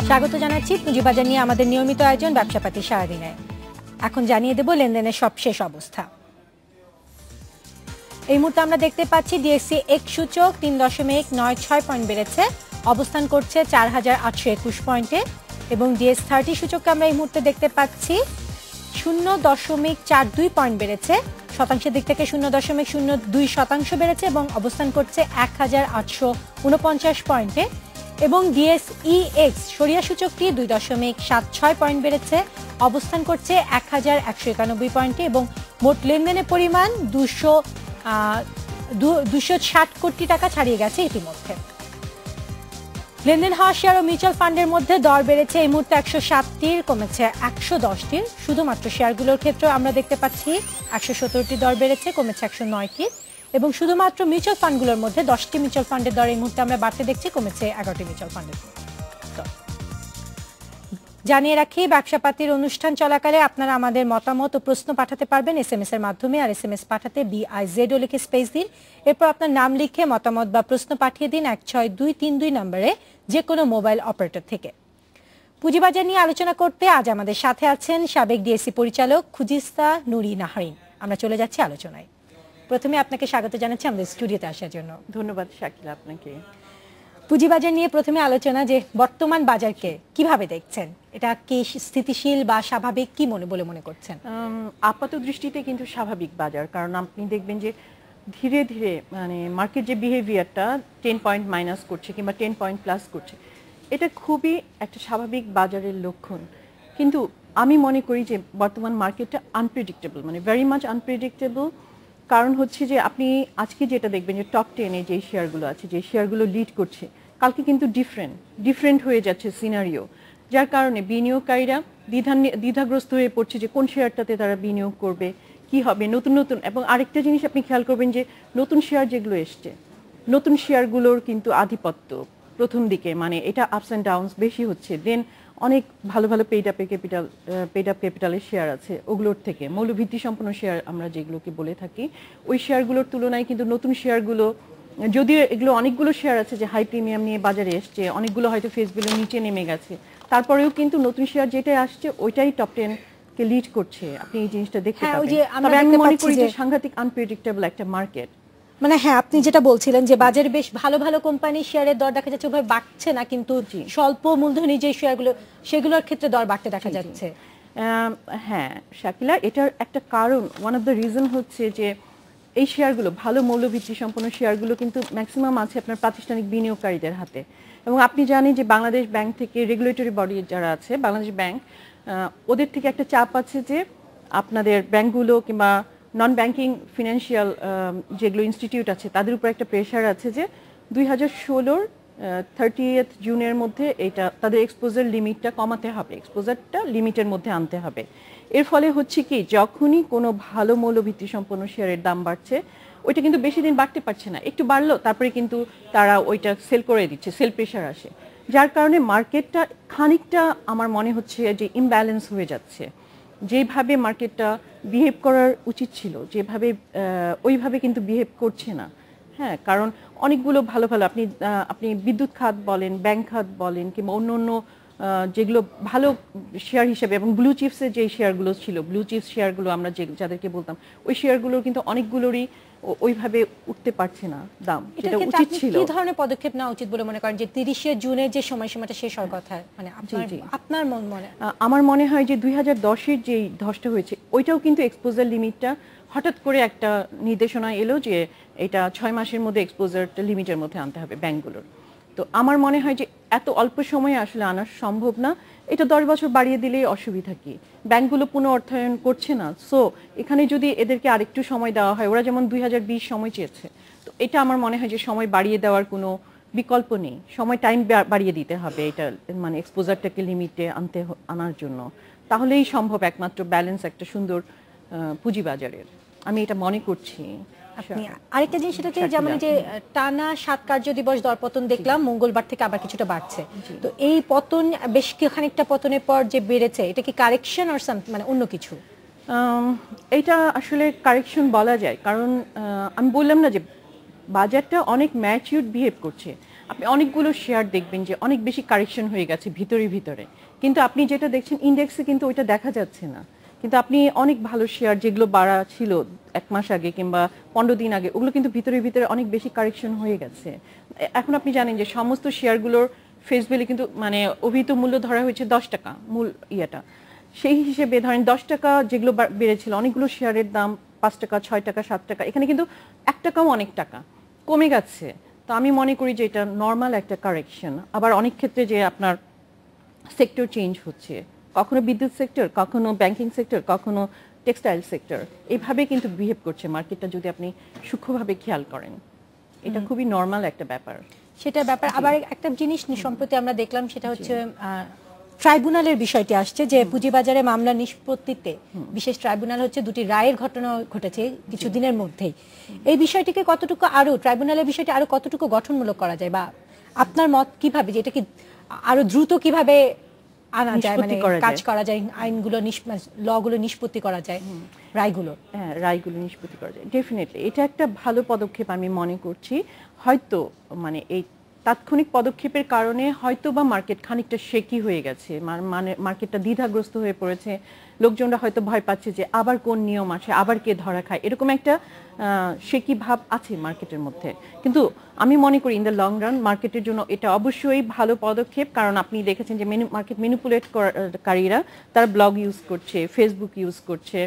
স্বাগত জানাচ্ছি পুঁজিবাজার নিয়ে আমাদের নিয়মিত আয়োজন ব্যবসাপাতি সারাদিনে। এখন জানিয়ে দেব লেনদেনের সবশেষ অবস্থা। এই মুহূর্তে আমরা দেখতে পাচ্ছি ডিএসসি এক সূচক 3.96 পয়েন্ট বেড়েছে, অবস্থান করছে 4821 পয়েন্টে, এবং ডিএস30 সূচককে আমরা এই মুহূর্তে দেখতে পাচ্ছি 0.42 পয়েন্ট বেড়েছে, শতাংশের দিক থেকে 0.02% বেড়েছে এবং অবস্থান করছে 1849 পয়েন্টে। এবং ডিএসইএক্স সরিয়া সূচকটি 2.76 পয়েন্ট বেড়েছে, অবস্থান করছে 1191 পয়েন্টে এবং মোট লেনদেনের পরিমাণ 260 কোটি টাকা ছাড়িয়ে গেছে ইতিমধ্যে। লেনদেন হওয়া শেয়ার ও মিউচুয়াল ফান্ডের মধ্যে দর বেড়েছে এই মুহূর্তে 107টির, কমেছে 110টির। শুধুমাত্র শেয়ারগুলোর ক্ষেত্রে আমরা দেখতে পাচ্ছি 117টি দর বেড়েছে, কমেছে 109টি, এবং শুধুমাত্র মিউচুয়াল ফান্ডগুলোর মধ্যে 10টি মিউচুয়াল ফান্ডের দর এই মুহূর্তে আমরা বাড়তে দেখছি, কমেছে 11টি মিউচুয়াল ফান্ডের দর। জানিয়ে রাখি, ব্যবসাপাতির অনুষ্ঠান চলাকালে আপনারা আমাদের মতামত ও প্রশ্ন পাঠাতে পারবেন এসএমএস এর মাধ্যমে। আর এসএমএস পাঠাতে BIZ লিখে স্পেস দিন, এরপর আপনার নাম লিখে মতামত বা প্রশ্ন পাঠিয়ে দিন 16232 নম্বরে যে কোনো মোবাইল অপারেটর থেকে। পুঁজিবাজার নিয়ে আলোচনা করতে আজ আমাদের সাথে আছেন সাবেক ডিএসসি পরিচালক খুজিস্তা নুরি নাহারিন। আমরা চলে যাচ্ছি আলোচনায়। প্রথমে আপনাকে স্বাগত জানাচ্ছি আমাদের স্টুডিওতে আসার জন্য। ধন্যবাদ শাকিলা আপনাকে। পুঁজিবাজার নিয়ে প্রথমে আলোচনা, যে বর্তমান বাজারকে কিভাবে দেখছেন? এটা কি স্থিতিশীল বা স্বাভাবিক, কি বলে মনে করছেন? আপাত দৃষ্টিতে কিন্তু স্বাভাবিক বাজার, কারণ আপনি দেখবেন যে ধীরে ধীরে মানে মার্কেট যে বিহেভিয়ারটা 10 পয়েন্ট মাইনাস করছে কিংবা 10 পয়েন্ট প্লাস করছে, এটা খুবই একটা স্বাভাবিক বাজারের লক্ষণ। কিন্তু আমি মনে করি যে বর্তমান মার্কেটটা আনপ্রেডিক্টেবল, মানে ভেরি মাচ আনপ্রেডিক্টেবল। কারণ হচ্ছে যে আপনি আজকে যেটা দেখবেন যে টপ 10-এ যে শেয়ারগুলো আছে, যে শেয়ারগুলো লিড করছে, কালকে কিন্তু ডিফারেন্ট হয়ে যাচ্ছে সিনারিও, যার কারণে বিনিয়োগকারীরা দ্বিধাগ্রস্ত হয়ে পড়ছে যে কোন শেয়ারটাতে তারা বিনিয়োগ করবে, কি হবে নতুন। এবং আরেকটা জিনিস আপনি খেয়াল করবেন যে নতুন শেয়ার যেগুলো এসছে, নতুন শেয়ারগুলোর কিন্তু আধিপত্য প্রথম দিকে, মানে এটা আপস অ্যান্ড ডাউনস বেশি হচ্ছে। দেন অনেক ভালো পেড আপ ক্যাপিটালের শেয়ার আছে, ওগুলোর থেকে মৌলভিত্তি সম্পন্ন শেয়ার আমরা যেগুলোকে বলে থাকি, ওই শেয়ারগুলোর তুলনায় কিন্তু নতুন শেয়ারগুলো, যদিও এগুলো অনেকগুলো শেয়ার আছে যে হাই প্রিমিয়াম নিয়ে বাজারে এসছে, অনেকগুলো হয়তো ফেস ভ্যালুর নিচে নেমে গেছে, তারপরেও কিন্তু নতুন শেয়ার যেটাই আসছে ওইটাই টপ 10 কে লিড করছে। আপনি এই জিনিসটা দেখতে পাবেন। তবে আমি মনে করি যে সাংঘাতিক আনপ্রেডিক্টেবল একটা মার্কেট। মানে হ্যাঁ, আপনি যেটা বলছিলেন যে বাজারে বেশ ভালো কোম্পানি শেয়ারের দর দেখা যাচ্ছে ওভাবে বাড়ছে না, কিন্তু স্বল্প মূলধনী যে শেয়ারগুলো সেগুলোর ক্ষেত্রে দর বাড়তে দেখা যাচ্ছে। হ্যাঁ শাকিলা, এটার একটা কারণ, ওয়ান অফ দ্য রিজন হচ্ছে যে এই শেয়ারগুলো, ভালো মৌলভিত্তি সম্পন্ন শেয়ারগুলো কিন্তু ম্যাক্সিমাম আছে আপনার প্রাতিষ্ঠানিক বিনিয়োগকারীদের হাতে। এবং আপনি জানেন যে বাংলাদেশ ব্যাংক থেকে, রেগুলেটরি বডি যারা আছে বাংলাদেশ ব্যাংক, ওদের থেকে একটা চাপ আছে যে আপনাদের ব্যাংকগুলো কিংবা নন ব্যাংকিং ফিনান্সিয়াল যেগুলো ইনস্টিটিউট আছে তাদের উপর একটা প্রেশার আছে যে 2016-র 30th জুনের মধ্যে এটা তাদের এক্সপোজার লিমিটটা কমাতে হবে, এক্সপোজারটা লিমিটের মধ্যে আনতে হবে। এর ফলে হচ্ছে কি, যখনই কোনো ভালো মৌলভিত্তি সম্পন্ন শেয়ারের দাম বাড়ছে, ওইটা কিন্তু বেশি দিন বাড়তে পারছে না, একটু বাড়লো তারপরে কিন্তু তারা ওইটা সেল করে দিচ্ছে, সেল প্রেশার আসে, যার কারণে মার্কেটটা খানিকটা আমার মনে হচ্ছে যে ইমব্যালেন্স হয়ে যাচ্ছে। যেভাবে মার্কেটটা বিহেভ করার উচিত ছিল, যেভাবে ওইভাবে কিন্তু বিহেভ করছে না। হ্যাঁ, কারণ অনেকগুলো ভালো আপনি বিদ্যুৎ খাত বলেন, ব্যাংক খাত বলেন, কিংবা অন্য যেগুলো ভালো শেয়ার হিসেবে, এবং ব্লু চিপসের যে শেয়ারগুলো ছিল, ব্লু চিপস শেয়ারগুলো আমরা যাদেরকে বলতাম, ওই শেয়ারগুলোর কিন্তু অনেকগুলোরই ওইভাবে উঠতে পারছে না দাম, যেটা উচিত ছিল। কি ধরনের পদক্ষেপ নেওয়া উচিত বলে মনে করেন যে 30শে জুনের যে সময়সীমাটা শেষ হওয়ার কথা, মানে আপনার মনে? আমার মনে হয় যে 2010-এর যেই ধসটা হয়েছে, ওইটাও কিন্তু এক্সপোজার লিমিটটা হঠাৎ করে একটা নির্দেশনা এলো যে এটা 6 মাসের মধ্যে এক্সপোজারটা লিমিটের মধ্যে আনতে হবে ব্যাংকগুলোর। তো আমার মনে হয় যে এত অল্প সময়ে আসলে আনা সম্ভব না, এটা 10 বছর বাড়িয়ে দিলেই অসুবিধা কি, ব্যাংকগুলো পুনঃ অর্থায়ন করছে না। সো এখানে যদি এদেরকে আরেকটু সময় দেওয়া হয়, ওরা যেমন 2020 সময় চেয়েছে, তো এটা আমার মনে হয় যে সময় বাড়িয়ে দেওয়ার কোনো বিকল্প নেই, টাইম বাড়িয়ে দিতে হবে এটা, মানে এক্সপোজারটাকে লিমিটে আনার জন্য, তাহলেই সম্ভব একমাত্র ব্যালেন্স একটা সুন্দর পুঁজিবাজারের, আমি এটা মনে করছি। আরেকটা জিনিস সেটা হচ্ছে, যেমন যে টানা 7 কার্য দিবস দরপতন দেখলাম, মঙ্গলবার থেকে আবার কিছুটা বাড়ছে, তো এই পতন বেশ খানিকটা পতনের পর যে বেড়েছে, এটা কি কারেকশন অর মানে অন্য কিছু? এটা আসলে কারেকশন বলা যায়, কারণ আমি বললাম না যে বাজারটা অনেক ম্যাচিউরড বিহেভ করছে। আপনি অনেকগুলো শেয়ার দেখবেন যে অনেক বেশি কারেকশন হয়ে গেছে ভিতরে, কিন্তু আপনি যেটা দেখছেন ইন্ডেক্সে কিন্তু ওইটা দেখা যাচ্ছে না। কিন্তু আপনি অনেক ভালো শেয়ার যেগুলো বাড়া ছিল 1 মাস আগে কিংবা 15 দিন আগে, ওগুলো কিন্তু ভিতরে অনেক বেশি কারেকশন হয়ে গেছে। এখন আপনি জানেন যে সমস্ত শেয়ারগুলোর ফেস ভ্যালু কিন্তু মানে অভিহিত মূল্য ধরা হয়েছে 10 টাকা মূল ইয়েটা। সেই হিসেবে ধরেন 10 টাকা যেগুলো বেড়েছিল, অনেকগুলো শেয়ারের দাম 5 টাকা, 6 টাকা, 7 টাকা, এখানে কিন্তু 1 টাকাও অনেক টাকা কমে গেছে। তো আমি মনে করি যে এটা নর্মাল একটা কারেকশন। আবার অনেক ক্ষেত্রে যে আপনার সেক্টর চেঞ্জ হচ্ছে, কখনো বিদ্যুৎ সেক্টর, কখনো ব্যাংকিং সেক্টর, কখনো টেক্সটাইল সেক্টর, এইভাবে কিন্তু বিহেভ করছে মার্কেটটা যদি আপনি সূক্ষ্মভাবে খেয়াল করেন। এটা খুবই নর্মাল একটা ব্যাপার। সেটার ব্যাপার। আবার একটা জিনিস সম্প্রতি আমরা দেখলাম, সেটা হচ্ছে ট্রাইব্যুনালের বিষয়টি আসছে যে পুঁজিবাজারে মামলা নিষ্পত্তিতে বিশেষ ট্রাইব্যুনাল হচ্ছে 2টি রায়ের ঘটনা ঘটেছে কিছুদিনের মধ্যেই। এই বিষয়টিকে কতটুকু আরো ট্রাইব্যুনালের বিষয়টি আরো কতটুকু গঠনমূলক করা যায়, বা আপনার মত কিভাবে, যে এটা কি আরো দ্রুত কিভাবে আনা যায়, মানে কাজ করা যায়, আইনগুলো লগুলো নিষ্পত্তি করা যায়, রায়গুলো? হ্যাঁ, রায়গুলো নিষ্পত্তি করা যায় ডেফিনেটলি। এটা একটা ভালো পদক্ষেপ আমি মনে করছি। হয়তো মানে এই তাৎক্ষণিক পদক্ষেপের কারণে হয়তো বা মার্কেট খানিকটা শেকি হয়ে গেছে, মানে মার্কেটটা দ্বিধাগ্রস্ত হয়ে পড়েছে। লোকজনরা হয়তো ভয় পাচ্ছে যে আবার কোন নিয়ম আসে, আবার কে ধরা খায়, এরকম একটা শেকি ভাব আছে মার্কেটের মধ্যে। কিন্তু আমি মনে করি ইন দ্য লং রান মার্কেটের জন্য এটা অবশ্যই ভালো পদক্ষেপ। কারণ আপনি দেখেছেন যে মার্কেট ম্যানিপুলেট কারীরা তারা ব্লগ ইউজ করছে, ফেসবুক ইউজ করছে,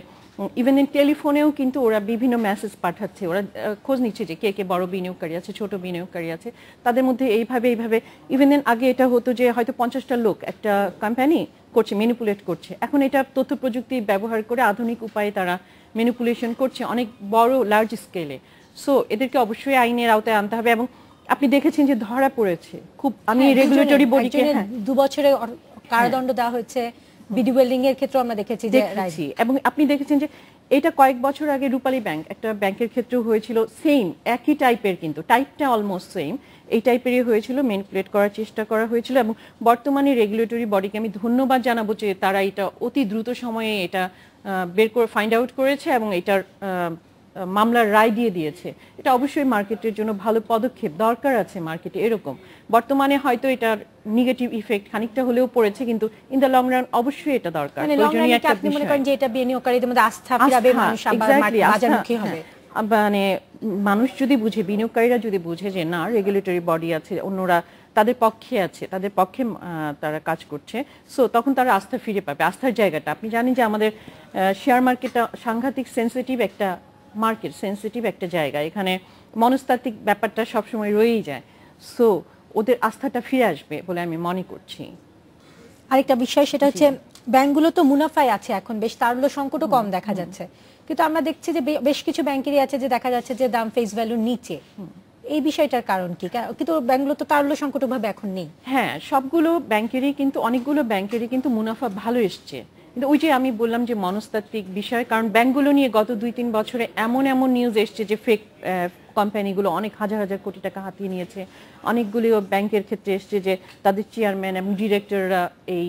ইভেন ইন টেলিফোনেও কিন্তু ওরা বিভিন্ন মেসেজ পাঠাচ্ছে। ওরা খোঁজ নিচ্ছে যে কে কে বড় বিনিয়োগকারী আছে, ছোট বিনিয়োগকারী আছে, তাদের মধ্যে এইভাবে ইভেন আগে এটা হতো যে হয়তো 50টা লোক একটা কোম্পানি করছে, ম্যানিপুলেট করছে। এখন এটা তথ্য প্রযুক্তি ব্যবহার করে আধুনিক উপায়ে তারা ম্যানিপুলেশন করছে অনেক বড় লার্জ স্কেলে। সো এদেরকে অবশ্যই আইনের আওতায় আনতে হবে। এবং আপনি দেখেছেন যে ধরা পড়েছে খুব, আমি রেগুলেটরি বডিকে 2 বছরের কারাদণ্ড দেওয়া হয়েছে। বিডি ওয়েল্ডিং এর ক্ষেত্রে আমরা দেখেছি যে এবং আপনি দেখেছেন যে এটা কয়েক বছর আগে রূপালী ব্যাংক একটা ব্যাংকের ক্ষেত্রেও হয়েছিল, সেম একই টাইপের, কিন্তু টাইপটা অলমোস্ট সেম, এই টাইপেরই হয়েছিল, ম্যানিপুলেট করার চেষ্টা করা হয়েছিল। এবং বর্তমানে রেগুলেটরি বডিকে আমি ধন্যবাদ জানাবো যে তারা এটা অতি দ্রুত সময়ে এটা বের করে ফাইন্ড আউট করেছে এবং এটার মামলার রায় দিয়ে দিয়েছে। এটা অবশ্যই মার্কেটের জন্য ভালো পদক্ষেপ, দরকার আছে মার্কেটে এরকম। বর্তমানে হয়তো এটার নেগেটিভ ইফেক্ট খানিকটা হলেও পড়েছে, কিন্তু ইন দ্য লং রান অবশ্যই এটা দরকার। আপনি মনে করেন যে এটা বিনিয়োগকারীদের মধ্যে আস্থা ফিরাবে, মানুষ আবার বাজারমুখী হবে? মানে মানুষ যদি বুঝে, বিনিয়োগকারীরা যদি বুঝে যে না রেগুলেটরি বডি আছে, অন্যরা তাদের পক্ষে আছে, তাদের পক্ষে তারা কাজ করছে, সো তখন তারা আস্থা ফিরে পাবে। আস্থার জায়গাটা আপনি জানেন যে আমাদের শেয়ার মার্কেটটা সাংঘাতিক সেন্সিটিভ একটা মার্কেট, সেন্সিটিভ একটা জায়গা, এখানে মনস্তাত্ত্বিক ব্যাপারটা সবসময় রয়েই যায়। সো ওদের আস্থাটা ফিরে আসবে বলে আমি মনে করছি। আরেকটা বিষয় সেটা হচ্ছে ব্যাংকগুলো তো মুনাফায় আছে এখন, বেশ তারল্য সংকটও কম দেখা যাচ্ছে, কিন্তু আমরা দেখছি যে বেশ কিছু ব্যাংকেরই আছে যে দেখা যাচ্ছে যে দাম ফেস ভ্যালুর নিচে। এই বিষয়টার কারণ কি? কিন্তু ব্যাংকগুলো তো তারল্য সংকট ভাবে এখন নেই। হ্যাঁ, সবগুলো ব্যাংকেরই কিন্তু, অনেকগুলো ব্যাংকেরই কিন্তু মুনাফা ভালো এসছে, কিন্তু ওই যে আমি বললাম যে মনস্তাত্ত্বিক বিষয়। কারণ ব্যাংকগুলো নিয়ে গত 2-3 বছরে এমন নিউজ এসছে যে ফেক কোম্পানিগুলো অনেক হাজার কোটি টাকা হাতিয়ে নিয়েছে। অনেকগুলো ব্যাংকের ক্ষেত্রে এসছে যে তাদের চেয়ারম্যান এবং ডিরেক্টররা এই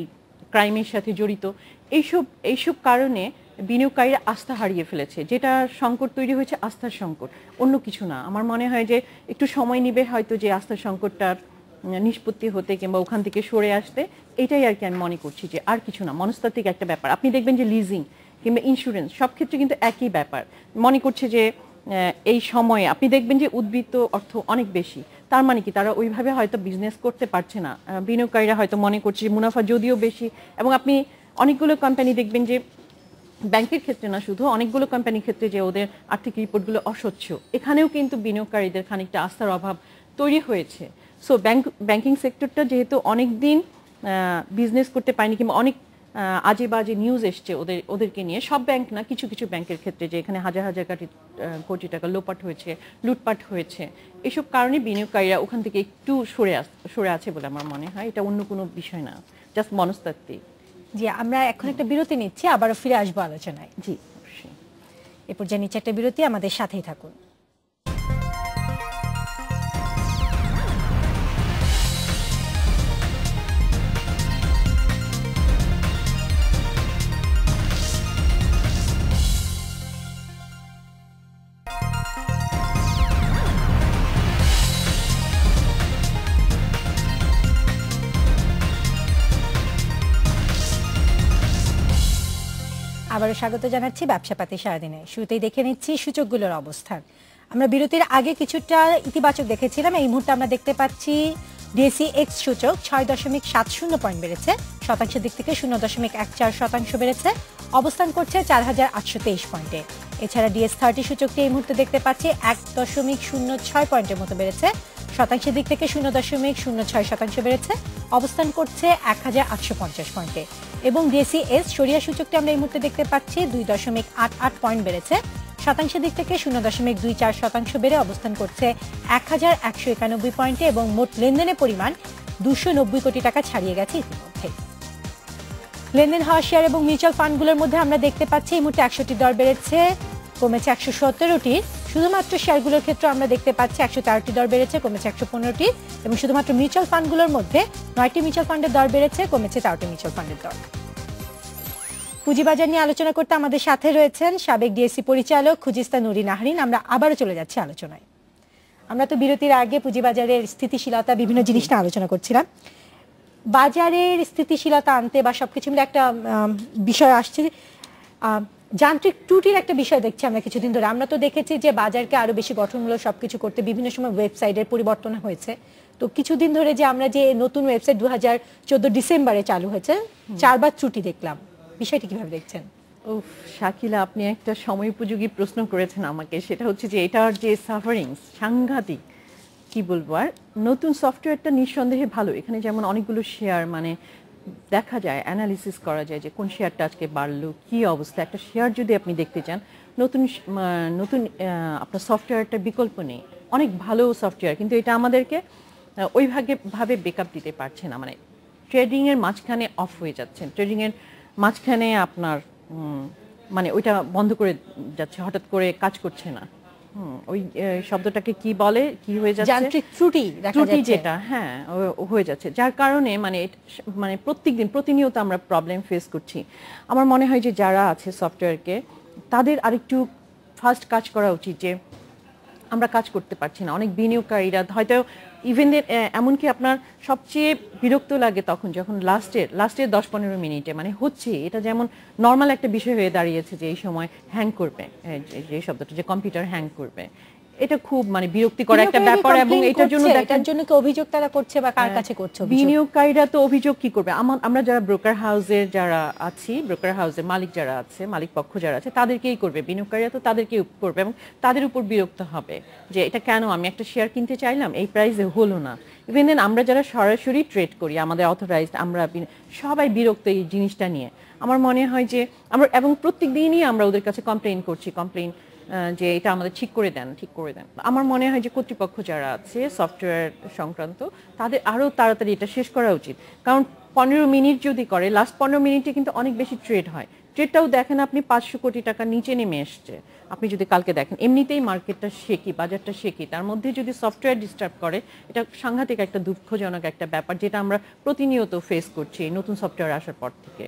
ক্রাইমের সাথে জড়িত। এইসব কারণে বিনিয়োগকারীরা আস্থা হারিয়ে ফেলেছে, যেটা সংকট তৈরি হয়েছে, আস্থার সংকট, অন্য কিছু না। আমার মনে হয় যে একটু সময় নেবে হয়তো যে আস্থার সংকটটার নিষ্পত্তি হতে কিংবা ওখান থেকে সরে আসতে, এটাই আর কি আমি মনে করছি, যে আর কিছু না, মনস্তাত্ত্বিক একটা ব্যাপার। আপনি দেখবেন যে লিজিং কিংবা ইন্স্যুরেন্স সব ক্ষেত্রে কিন্তু একই ব্যাপার, মনে করছে যে এই সময়ে আপনি দেখবেন যে উদ্বৃত্ত অর্থ অনেক বেশি, তার মানে কি তারা ওইভাবে হয়তো বিজনেস করতে পারছে না। বিনিয়োগকারীরা হয়তো মনে করছে যে মুনাফা যদিও বেশি, এবং আপনি অনেকগুলো কোম্পানি দেখবেন যে ব্যাংকের ক্ষেত্রে না শুধু, অনেকগুলো কোম্পানির ক্ষেত্রে যে ওদের আর্থিক রিপোর্টগুলো অস্বচ্ছ, এখানেও কিন্তু বিনিয়োগকারীদের খানিকটা আস্থার অভাব তৈরি হয়েছে। সো ব্যাংকিং সেক্টরটা যেহেতু অনেক দিন বিজনেস করতে পারেনি কিংবা অনেক আজে বাজে নিউজ এসছে ওদেরকে নিয়ে, সব ব্যাংক না, কিছু কিছু ব্যাংকের ক্ষেত্রে যে এখানে হাজার কোটি টাকা লোপাট হয়েছে, লুটপাট হয়েছে, এসব কারণে বিনিয়োগকারীরা ওখান থেকে একটু সরে আছে বলে আমার মনে হয়। এটা অন্য কোনো বিষয় না, জাস্ট মনস্তাত্ত্বিক। জি, আমরা এখন একটা বিরতি নিচ্ছি, আবারও ফিরে আসবো আলোচনায়। জি অবশ্যই। এ পর্যায়ে নিচ্ছে একটা বিরতি, আমাদের সাথেই থাকুন। আবারও স্বাগত জানাচ্ছি ব্যবসাপাতি সারাদিনে। শুরুতেই দেখে নিচ্ছি সূচকগুলোর অবস্থান। আমরা বিরতির আগে কিছুটা ইতিবাচক দেখেছিলাম, এই মুহূর্তে আমরা দেখতে পাচ্ছি ডিএসই এক্স সূচক 6.70 পয়েন্ট বেড়েছে, শতাংশের দিক থেকে 0.14% বেড়েছে, অবস্থান করছে 4,823 পয়েন্টে। এছাড়া ডিএস30 সূচকটি এই মুহূর্তে দেখতে পাচ্ছি 1.06 পয়েন্টের মতো বেড়েছে, শতাংশের দিক থেকে 0.06% বেড়েছে, অবস্থান করছে 1,850 পয়েন্টে। এবং ডিএসই এস সরিয়া সূচকটি আমরা এই মুহূর্তে দেখতে পাচ্ছি 2.88 পয়েন্ট বেড়েছে, শতাংশের দিক থেকে 0.24% বেড়ে অবস্থান করছে 1,191 পয়েন্টে এবং মোট লেনদেনের পরিমাণ 290 কোটি টাকা ছাড়িয়ে গেছে ইতিমধ্যে। লেনদেন হওয়া শেয়ার এবং মিউচুয়াল ফান্ডগুলোর মধ্যে আমরা দেখতে পাচ্ছি এই মুহূর্তে 100টি দর বেড়েছে, কমেছে 117টি। শুধুমাত্র শেয়ারগুলোর ক্ষেত্রে আমরা দেখতে পাচ্ছি 113টি দর বেড়েছে, কমেছে 115টি। এবং শুধুমাত্র মিউচুয়াল ফান্ডগুলোর মধ্যে 9টি মিউচুয়াল ফান্ডের দর বেড়েছে, কমেছে 4টি মিউচুয়াল ফান্ডের দর। পুঁজিবাজার নিয়ে আলোচনা করতে আমাদের সাথে রয়েছেন সাবেক ডিএসসি পরিচালক খুজিস্তা নুরি নাহরিন। আমরা আবারও চলে যাচ্ছি আলোচনায়। আমরা তো বিরতির আগে পুঁজিবাজারের স্থিতিশীলতা বিভিন্ন জিনিস নিয়ে আলোচনা করছিলাম। বাজারের স্থিতিশীলতা আনতে বা সবকিছু মিলে একটা বিষয় আসছে, যান্ত্রিক ত্রুটির একটা বিষয় দেখছি আমরা কিছুদিন ধরে। আমরা তো দেখেছি যে বাজারকে আরো বেশি গঠনমূলক সবকিছু করতে বিভিন্ন সময় ওয়েবসাইটের পরিবর্তন হয়েছে। তো কিছুদিন ধরে যে আমরা যে নতুন ওয়েবসাইট 2014 ডিসেম্বরে চালু হয়েছে, 4বার ত্রুটি দেখলাম, বিষয়টি কিভাবে দেখছেন? শাকিলা, আপনি একটা সময় উপযোগী প্রশ্ন করেছেন আমাকে। সেটা হচ্ছে যে এটার যে সাফারিংস সাংঘাতিক, কি বলবো। আর নতুন সফটওয়্যারটা নিঃসন্দেহে ভালো। এখানে যেমন অনেকগুলো শেয়ার মানে দেখা যায়, অ্যানালিসিস করা যায় যে কোন শেয়ারটা আজকে বাড়লো, কি অবস্থা। একটা শেয়ার যদি আপনি দেখতে চান, নতুন নতুন আপনার সফটওয়্যারটার বিকল্প নেই, অনেক ভালো সফটওয়্যার, কিন্তু এটা আমাদেরকে ওইভাবে বেকআপ দিতে পারছে না। মানে ট্রেডিংয়ের মাঝখানে অফ হয়ে যাচ্ছেন, ট্রেডিংয়ের মাঝখানে আপনার মানে ওইটা বন্ধ করে যাচ্ছে, হঠাৎ করে কাজ করছে না। ওই শব্দটাকে কি বলে, কি হয়ে যাচ্ছে, যান্ত্রিক ত্রুটি যেটা, হ্যাঁ হয়ে যাচ্ছে, যার কারণে মানে প্রত্যেকদিন প্রতিনিয়ত আমরা প্রবলেম ফেস করছি। আমার মনে হয় যে যারা আছে সফটওয়্যারকে, তাদের আরেকটু ফাস্ট কাজ করা উচিত। যে আমরা কাজ করতে পারছি না, অনেক বিনিয়োগকারীরা হয়তো ইভেন এমনকি আপনার সবচেয়ে বিরক্ত লাগে তখন যখন লাস্টের 10-15 মিনিটে মানে হচ্ছে, এটা যেমন নর্মাল একটা বিষয় হয়ে দাঁড়িয়েছে যে এই সময় হ্যাং করবে, যে শব্দটা, যে কম্পিউটার হ্যাং করবে, এটা খুব মানে বিরক্তিকর একটা ব্যাপার। এবং এটার জন্য কি অভিযোগ তারা করছে বা কার কাছে করছে? বিনিয়োগকারীরা তো অভিযোগ কি করবে, আমরা যারা ব্রোকার হাউসের যারা আছি, ব্রোকার হাউসের মালিক যারা আছে, মালিক পক্ষ যারা আছে, তাদেরকেই করবে। বিনিয়োগকারীরা তো তাদেরকেই করবে এবং তাদের উপর বিরক্ত হবে যে এটা কেন, আমি একটা শেয়ার কিনতে চাইলাম, এই প্রাইসে হলো না। ইভেন দেন আমরা যারা সরাসরি ট্রেড করি, আমাদের অথরাইজড, আমরা সবাই বিরক্ত এই জিনিসটা নিয়ে। আমার মনে হয় যে আমরা, এবং প্রত্যেক দিনই আমরা ওদের কাছে কমপ্লেইন যে এটা আমাদের ঠিক করে দেন। আমার মনে হয় যে কর্তৃপক্ষ যারা আছে সফটওয়্যার সংক্রান্ত, তাদের আরো তাড়াতাড়ি এটা শেষ করা উচিত। কারণ 15 মিনিট যদি করে, লাস্ট 15 মিনিটে কিন্তু অনেক বেশি ট্রেড হয়। ট্রেডটাও দেখেন আপনি 500 কোটি টাকা নিচে নেমে এসছে। আপনি যদি কালকে দেখেন, এমনিতেই মার্কেটটা শেকি, বাজারটা শেকি, তার মধ্যে যদি সফটওয়্যার ডিস্টার্ব করে, এটা সাংঘাতিক একটা দুঃখজনক একটা ব্যাপার, যেটা আমরা প্রতিনিয়ত ফেস করছি নতুন সফটওয়্যার আসার পর থেকে।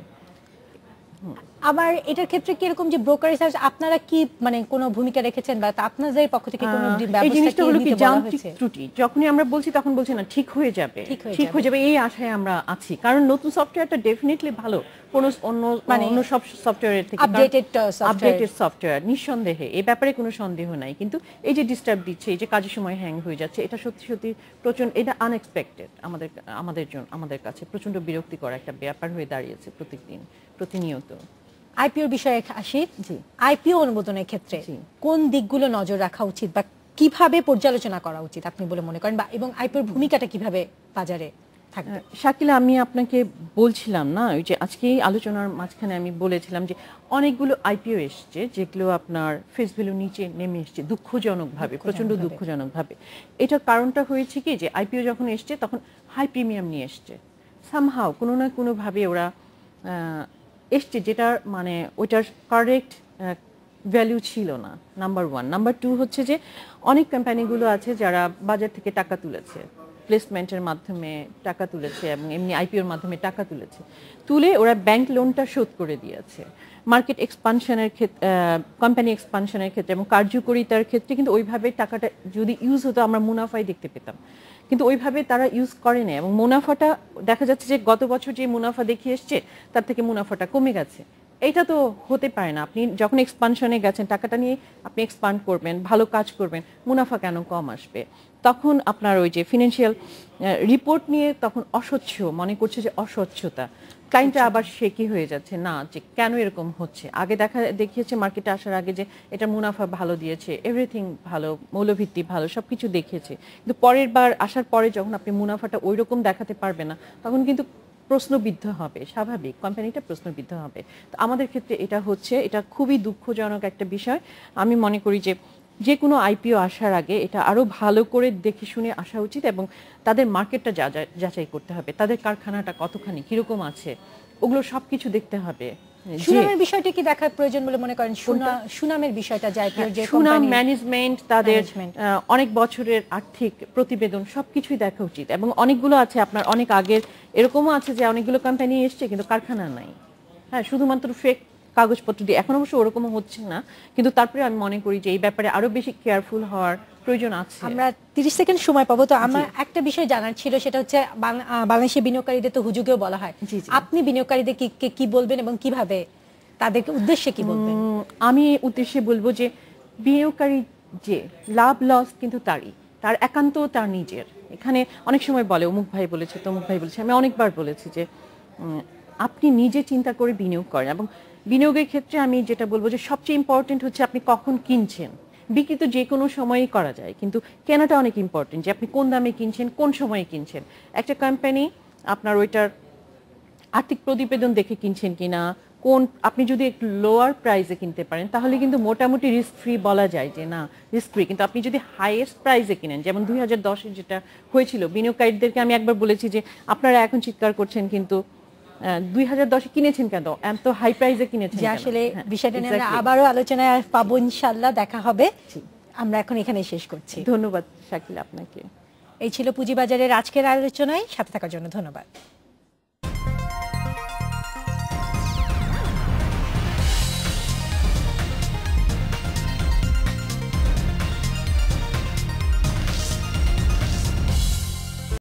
আবার এটার ক্ষেত্রে কি এরকম যে ব্রোকারেজ হাউস, আপনারা কি মানে কোনো ভূমিকা রেখেছেন বা আপনাদের পক্ষ থেকে কোনো ব্যবস্থা? এই জিনিসটা হলো কি যান্ত্রিক ত্রুটি। যখনই আমরা বলছি তখন বলছি না ঠিক হয়ে যাবে, এই আশায় আমরা আছি। কারণ নতুন সফটওয়্যারটা ডেফিনেটলি ভালো অন্য সব সফটওয়্যারের থেকে, আপডেটেড সফটওয়্যার নিঃসন্দেহে, এই ব্যাপারে কোনো সন্দেহ নাই। কিন্তু এই যে ডিস্টার্ব দিচ্ছে, এই যে কাজের সময় হ্যাং হয়ে যাচ্ছে, এটা সত্যি প্রচন্ড, এটা আনএক্সপেক্টেড। আমাদের কাছে প্রচন্ড বিরক্তিকর একটা ব্যাপার হয়ে দাঁড়িয়েছে প্রতিনিয়ত। আইপিওর বিষয়ে আসি। জি, আইপিও অনুমোদনের ক্ষেত্রে কোন দিকগুলো নজর রাখা উচিত বা কিভাবে পর্যালোচনা করা উচিত আপনি বলে মনে করেন, বা এবং আইপিওর ভূমিকাটা কিভাবে বাজারে থাকবে? শাকিলা, আমি আপনাকে বলছিলাম না, ওই যে আজকেই আলোচনার মাঝখানে আমি বলেছিলাম যে অনেকগুলো আইপিও এসছে যেগুলো আপনার ফেস ভ্যালু নিচে নেমে এসছে দুঃখজনকভাবে, প্রচন্ড দুঃখজনকভাবে। এটার কারণটা হয়েছে কি, যে আইপিও যখন এসছে তখন হাই প্রিমিয়াম নিয়ে এসছে, সামহাও কোনো না কোনোভাবে ওরা এসছে, যেটার মানে ওইটার কারেক্ট ভ্যালু ছিল না, নাম্বার 1। নাম্বার 2 হচ্ছে যে অনেক কোম্পানিগুলো আছে যারা বাজার থেকে টাকা তুলেছে, প্লেসমেন্টের মাধ্যমে টাকা তুলেছে এবং এমনি আইপিওর মাধ্যমে টাকা তুলে ওরা ব্যাংক লোনটা শোধ করে দিয়েছে। মার্কেট এক্সপানশনের ক্ষেত্রে, কোম্পানি এক্সপানশনের ক্ষেত্রে এবং কার্যকরিতার ক্ষেত্রে কিন্তু ওইভাবে টাকাটা যদি ইউজ হতো আমরা মুনাফাই দেখতে পেতাম, কিন্তু ওইভাবে তারা ইউজ করে না। এবং মুনাফাটা দেখা যাচ্ছে যে গত বছর যে মুনাফা দেখিয়ে এসছে তার থেকে মুনাফাটা কমে গেছে। এটা তো হতে পারে না। আপনি যখন এক্সপানশনে গেছেন, টাকাটা নিয়ে আপনি এক্সপান্ড করবেন, ভালো কাজ করবেন, মুনাফা কেন কম আসবে? তখন আপনার ওই যে ফিনান্সিয়াল রিপোর্ট নিয়ে তখন অস্বচ্ছ মনে করছে, যে অস্বচ্ছতা, ক্লায়েন্টরা আবার সে কি হয়ে যাচ্ছে, না যে কেন এরকম হচ্ছে। আগে দেখিয়েছে মার্কেটে আসার আগে যে এটা মুনাফা ভালো দিয়েছে, এভরিথিং ভালো, মৌলভিত্তি ভালো, সবকিছু দেখিয়েছে, কিন্তু পরের বার আসার পরে যখন আপনি মুনাফাটা ওই রকম দেখাতে পারবে না, তখন কিন্তু প্রশ্নবিদ্ধ হবে, স্বাভাবিক, কোম্পানিটা প্রশ্নবিদ্ধ হবে। তো আমাদের ক্ষেত্রে এটা হচ্ছে, এটা খুবই দুঃখজনক একটা বিষয়। আমি মনে করি যে যে কোনো আইপিও আসার আগে এটা আরো ভালো করে দেখে শুনে আসা উচিত, এবং তাদের মার্কেটটা যাচাই করতে হবে, তাদের কারখানাটা কতখানি কিরকম আছে, ওগুলো সবকিছু দেখতে হবে। সুনামের বিষয়টা কি দেখার প্রয়োজন বলে মনে করেন? সুনামের বিষয়টা, যে আইপিওর যে সুনাম, ম্যানেজমেন্ট, তাদের অনেক বছরের আর্থিক প্রতিবেদন সবকিছুই দেখা উচিত। এবং অনেকগুলো আছে আপনার অনেক আগের, এরকমও আছে যে অনেকগুলো কোম্পানি এসছে কিন্তু কারখানা নাই, হ্যাঁ, শুধুমাত্র ফেক কাগজপত্র দিয়ে। এখন অবশ্য ওরকমও হচ্ছে না, কিন্তু তারপরে আমি মনে করি যে এই ব্যাপারে আরো বেশি কেয়ারফুল হওয়ার প্রয়োজন আছে। আমরা 30 সেকেন্ড সময় পাবো, তো আমার একটা বিষয় জানার ছিল, সেটা হচ্ছে বাংলাদেশি বিনিয়োগকারীদের তো হুজুগেও বলা হয়, আপনি বিনিয়োগকারীদের কি বলবেন এবং কিভাবে তাদেরকে উদ্দেশ্যে কি বলবেন? আমি উদ্দেশ্যে বলবো যে বিনিয়োগকারী যে লাভ লস কিন্তু তার একান্ত তার নিজের। এখানে অনেক সময় বলে অমুক ভাই বলেছে, তমুক ভাই বলেছে, আমি অনেকবার বলেছি যে আপনি নিজে চিন্তা করে বিনিয়োগ করেন। এবং বিনিয়োগের ক্ষেত্রে আমি যেটা বলবো যে সবচেয়ে ইম্পর্টেন্ট হচ্ছে আপনি কখন কিনছেন। বিক্রি তো যে কোনো সময়ই করা যায়, কিন্তু কেনাটা অনেক ইম্পর্টেন্ট, যে আপনি কোন দামে কিনছেন, কোন সময়ে কিনছেন। একটা কোম্পানি আপনার ওইটার আর্থিক প্রতিবেদন দেখে কিনছেন কিনা, আপনি যদি একটু লোয়ার প্রাইসে কিনতে পারেন তাহলে কিন্তু মোটামুটি রিস্ক ফ্রি বলা যায় যে না রিস্ক ফ্রি। কিন্তু আপনি যদি হাইয়েস্ট প্রাইসে কিনেন, যেমন 2010-এ যেটা হয়েছিল, বিনিয়োগকারীদেরকে আমি একবার বলেছি যে আপনারা এখন চিৎকার করছেন, কিন্তু 2010-এ কিনেছেন কেন, এত হাই প্রাইসে কিনেছেন যে আসলে বিষয়টা নিয়ে আমরা আবারও আলোচনায় পাবো, ইনশাআল্লাহ দেখা হবে। আমরা এখন এখানে শেষ করছি। ধন্যবাদ শাকিলা আপনাকে। এই ছিল পুঁজিবাজারের আজকের আলোচনায়, সাথে থাকার জন্য ধন্যবাদ।